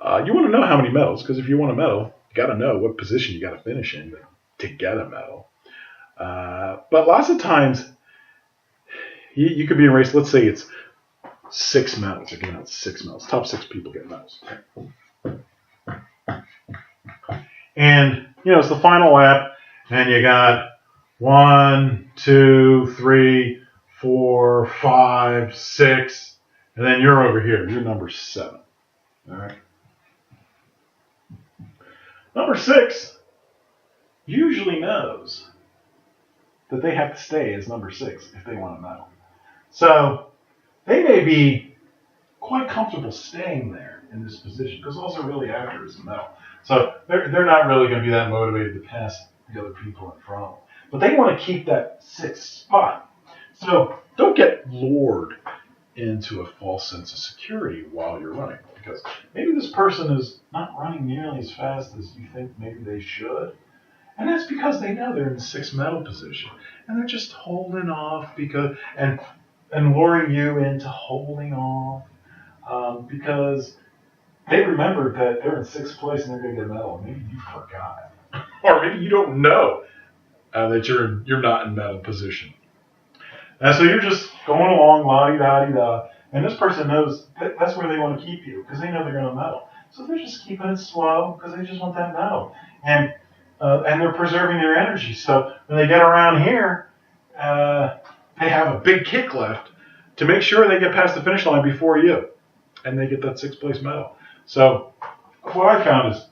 You want to know how many medals, because if you want a medal, you got to know what position you got to finish in to get a medal. But lots of times, you could be in a race. Let's say it's 6 medals. They're giving out 6 medals. Top 6 people get medals. And it's the final lap, and you got 1, 2, 3, 4, 5, 6, and then you're over here. You're number 7. All right. Number 6 usually knows that they have to stay as number 6 if they want a medal. So they may be quite comfortable staying there in this position because all they're really after is a medal. So they're not really going to be that motivated to pass the other people in front of them. But they want to keep that 6th spot. So don't get lured into a false sense of security while you're running, because maybe this person is not running nearly as fast as you think maybe they should. And that's because they know they're in the 6th medal position. And they're just holding off and luring you into holding off because they remembered that they're in 6th place and they're going to get a medal. Maybe you forgot. Or maybe you don't know that you're not in medal position. And so you're just going along, la-di-da-di-da, and this person knows that's where they want to keep you because they know they're going to medal. So they're just keeping it slow because they just want that medal. And they're preserving their energy. So when they get around here, they have a big kick left to make sure they get past the finish line before you, and they get that 6th place medal. So what I found is,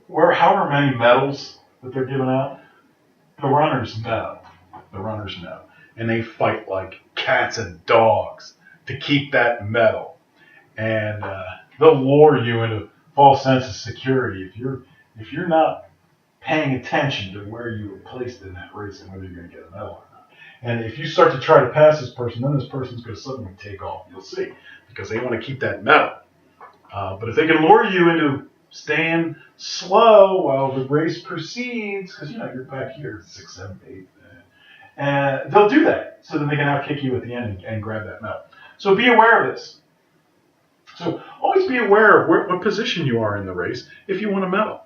however many medals that they're giving out, the runners know. The runners know. And they fight like cats and dogs to keep that medal. And they'll lure you into a false sense of security if you're not paying attention to where you were placed in that race and whether you're going to get a medal or not. And if you start to try to pass this person, then this person's going to suddenly take off. You'll see, because they want to keep that medal. But if they can lure you into staying slow while the race proceeds, because you're back here 6, 7, 8, and they'll do that so that they can outkick you at the end and grab that medal. So be aware of this. So always be aware of what position you are in the race if you want a medal.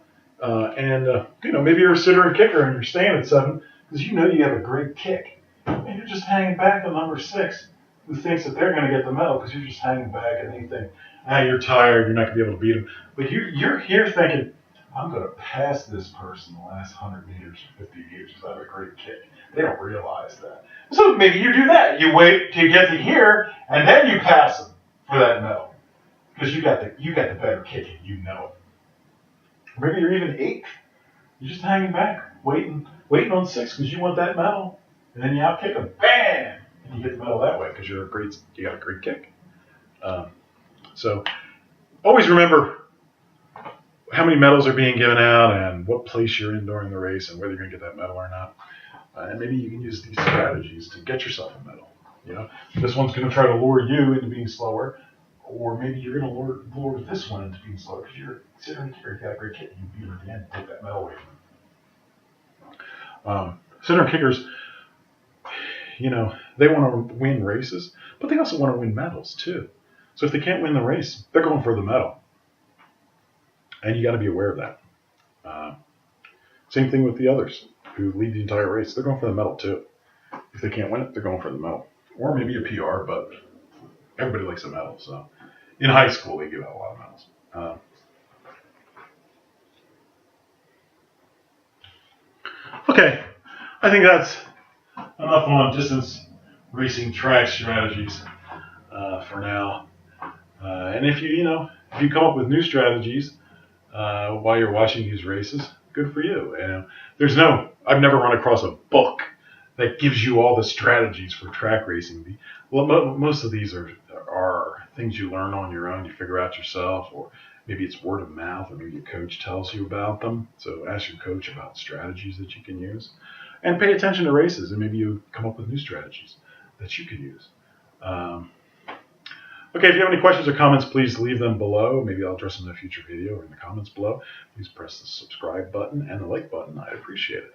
Maybe you're a sitter and kicker and you're staying at 7 because you have a great kick. And you're just hanging back on number 6 who thinks that they're going to get the medal because you're just hanging back and they think, you're tired, you're not going to be able to beat them. But you're here thinking, I'm going to pass this person the last 100 meters or 50 meters because I have a great kick. They don't realize that. So maybe you do that. You wait till you get to here, and then you pass them for that medal because you got the better kick and you know it. Maybe you're even 8th. You're just hanging back, waiting on 6 because you want that medal, and then you outkick them, bam, and you get the medal that way because you got a great kick. So always remember how many medals are being given out and what place you're in during the race and whether you're going to get that medal or not. And maybe you can use these strategies to get yourself a medal. This one's going to try to lure you into being slower, or maybe you're going to lure this one into being slower because you're sitting in here, you got a great kick, you beat him at the end and take that medal away from him. Sitter kickers, they want to win races, but they also want to win medals too. So if they can't win the race, they're going for the medal. And you got to be aware of that. Same thing with the others who lead the entire race. They're going for the medal too. If they can't win it, they're going for the medal. Or maybe a PR, but everybody likes a medal. So in high school, they give out a lot of medals. Okay, I think that's enough on distance racing track strategies for now. And if you come up with new strategies while you're watching these races, good for you. I've never run across a book that gives you all the strategies for track racing. Most of these are things you learn on your own, you figure out yourself, or maybe it's word of mouth, or maybe your coach tells you about them. So ask your coach about strategies that you can use, and pay attention to races, and maybe you come up with new strategies that you can use. Okay, if you have any questions or comments, please leave them below. Maybe I'll address them in a future video or in the comments below. Please press the subscribe button and the like button. I'd appreciate it.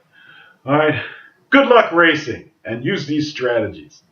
All right. Good luck racing, and use these strategies.